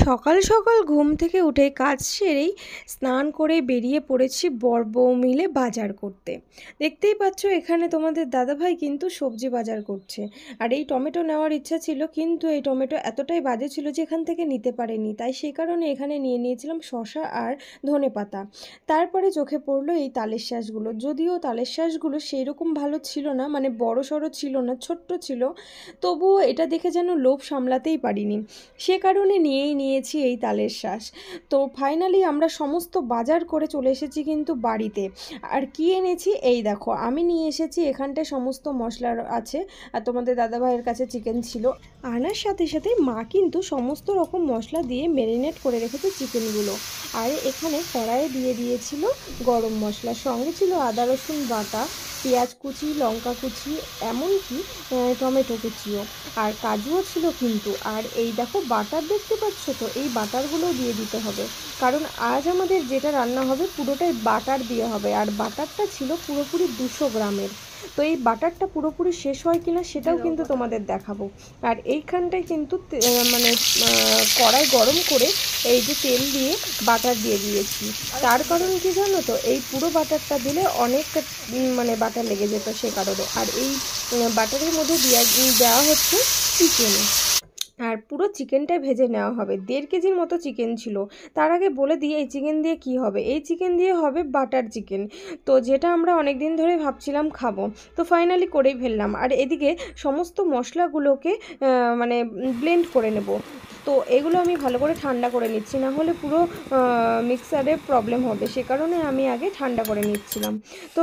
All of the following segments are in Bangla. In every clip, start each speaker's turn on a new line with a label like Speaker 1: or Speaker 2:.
Speaker 1: সকাল সকাল ঘুম থেকে উঠে কাজ সেরেই স্নান করে বেরিয়ে পড়েছি বর বউ মিলে বাজার করতে। দেখতেই পাচ্ছ এখানে তোমাদের দাদাভাই কিন্তু সবজি বাজার করছে। আর এই টমেটো নেওয়ার ইচ্ছা ছিল, কিন্তু এই টমেটো এতটাই বাজে ছিল যে এখান থেকে নিতে পারেনি, তাই সেই কারণে এখানে নিয়ে নিয়েছিলাম শসা আর ধনেপাতা। তারপরে চোখে পড়লো এই তালের শাঁসগুলো, যদিও তালের শাঁসগুলো সেই রকম ভালো ছিল না, মানে বড় সড়ো ছিল না, ছোট্ট ছিল, তবুও এটা দেখে যেন লোভ সামলাতেই পারিনি, সে কারণে নিয়েই নিয়েছি এই তালের শাঁস। তো ফাইনালি আমরা সমস্ত বাজার করে চলে এসেছি কিন্তু বাড়িতে। আর কি এনেছি এই দেখো, আমি নিয়ে এসেছি এখানটায় সমস্ত মশলা আছে, আর তোমাদের দাদাভাইয়ের কাছে চিকেন ছিল। আনার সাথে সাথে মা কিন্তু সমস্ত রকম মশলা দিয়ে ম্যারিনেট করে রেখেছে চিকেনগুলো। আর এখানে কড়াইয়ে দিয়ে দিয়েছিল গরম মশলা, সঙ্গে ছিল আদা রসুন বাটা, পেঁয়াজ কুচি, লঙ্কা কুচি, এমনকি টমেটো কুচিও, আর কাজুও ছিল কিন্তু। আর এই দেখো বাটার দেখতে পাচ্ছ তো, এই বাটারগুলো দিয়ে দিতে হবে, কারণ আজ আমাদের যেটা রান্না হবে পুরোটাই বাটার দিয়ে হবে। আর বাটারটা ছিল পুরোপুরি 200 গ্রামের। তো এই বাটারটা পুরোপুরি শেষ হয় কিনা সেটাও কিন্তু তোমাদের দেখাবো। আর এইখানটায় কিন্তু মানে কড়াই গরম করে এই যে তেল দিয়ে বাটার দিয়ে দিয়েছি। তার কারণ কি জানো তো, এই পুরো বাটারটা দিলে অনেকটা মানে বাটার লেগে যেত, সে কারণে। আর এই বাটারের মধ্যে দেওয়া হচ্ছে চিকেন, আর পুরো চিকেনটাই ভেজে নেওয়া হবে। 1.5 কেজির মতো চিকেন ছিল। তার আগে বলে দিই এই চিকেন দিয়ে কি হবে, এই চিকেন দিয়ে হবে বাটার চিকেন, তো যেটা আমরা অনেক দিন ধরে ভাবছিলাম খাবো, তো ফাইনালি করেই ফেললাম। আর এদিকে সমস্ত মশলাগুলোকে মানে ব্লেন্ড করে নেব। তো এগুলো আমি ভালো করে ঠান্ডা করে নিচ্ছি, না হলে পুরো মিক্সারে প্রবলেম হবে, সে কারণে আমি আগে ঠান্ডা করে নিচ্ছিলাম। তো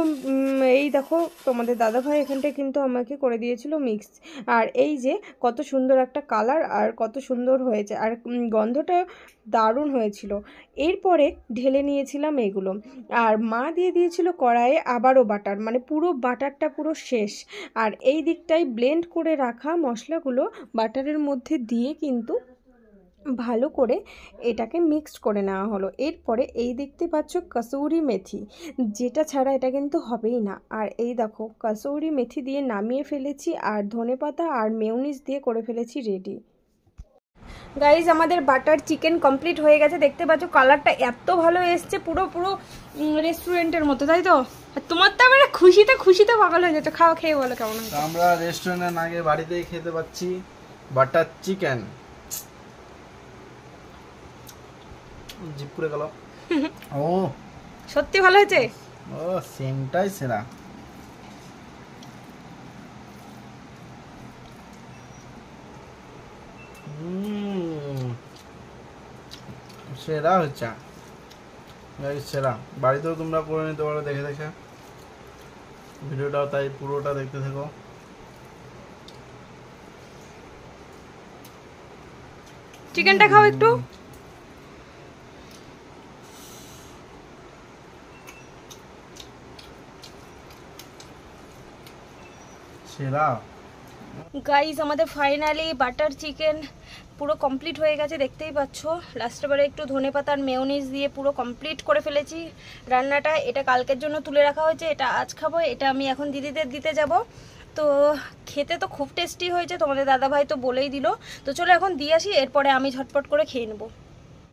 Speaker 1: এই দেখো তোমাদের দাদাভাই এখানটায় কিন্তু আমাকে করে দিয়েছিল মিক্স। আর এই যে কত সুন্দর একটা কালার, আর কত সুন্দর হয়েছে, আর গন্ধটা দারুণ হয়েছিল। এরপরে ঢেলে নিয়েছিলাম এগুলো, আর মা দিয়ে দিয়েছিল কড়াইয়ে আবারও বাটার, মানে পুরো বাটারটা পুরো শেষ। আর এই দিকটায় ব্লেন্ড করে রাখা মশলাগুলো বাটারের মধ্যে দিয়ে কিন্তু ভালো করে এটাকে মিক্সড করে নেওয়া হলো। এরপরে এই দেখতে পাচ্ছ কসুরি মেথি, যেটা ছাড়া এটা কিন্তু হবেই না। আর এই দেখো কসুরি মেথি দিয়ে নামিয়ে ফেলেছি, আর ধনেপাতা আর মেয়োনিজ দিয়ে করে ফেলেছি রেডি। গাইজ আমাদের বাটার চিকেন কমপ্লিট হয়ে গেছে, দেখতে পাচ্ছ কালারটা এত ভালো এসছে, পুরো পুরো রেস্টুরেন্টের মতো, তাই তো? তোমার তো আমরা খুশিতে পাগল হয়ে যাচ্ছে। খাওয়া খেয়ে বলো কেমন হয়েছে।
Speaker 2: আমরা রেস্টুরেন্টে না গিয়ে বাড়িতেই খেতে পাচ্ছি বাটার চিকেন। জিভ পুড়ে গেল। ও
Speaker 1: সত্যি ভালো হয়েছে।
Speaker 2: ও সেমটাই সেরা। সেরা হচ্ছে, সেরা। বাড়িতেও তোমরা করে নিতে পারো দেখে দেখে। ভিডিওটাও তাই পুরোটা দেখতে থাকো।
Speaker 1: চিকেনটা খাও একটু।
Speaker 2: সেরা।
Speaker 1: গাইজ আমাদের ফাইনালি বাটার চিকেন পুরো কমপ্লিট হয়ে গেছে, দেখতেই পাচ্ছ। লাস্টের বারে একটু ধনেপাতা আর মেয়োনিজ দিয়ে পুরো কমপ্লিট করে ফেলেছি রান্নাটা। এটা কালকের জন্য তুলে রাখা হয়েছে, এটা আজ খাবো। এটা আমি এখন দিদিদের দিতে যাব। তো খেতে তো খুব টেস্টি হয়েছে, তোমাদের দাদাভাই তো বলেই দিল। তো চলো এখন দিয়ে আসি, এরপরে আমি ঝটপট করে খেয়ে নেবো।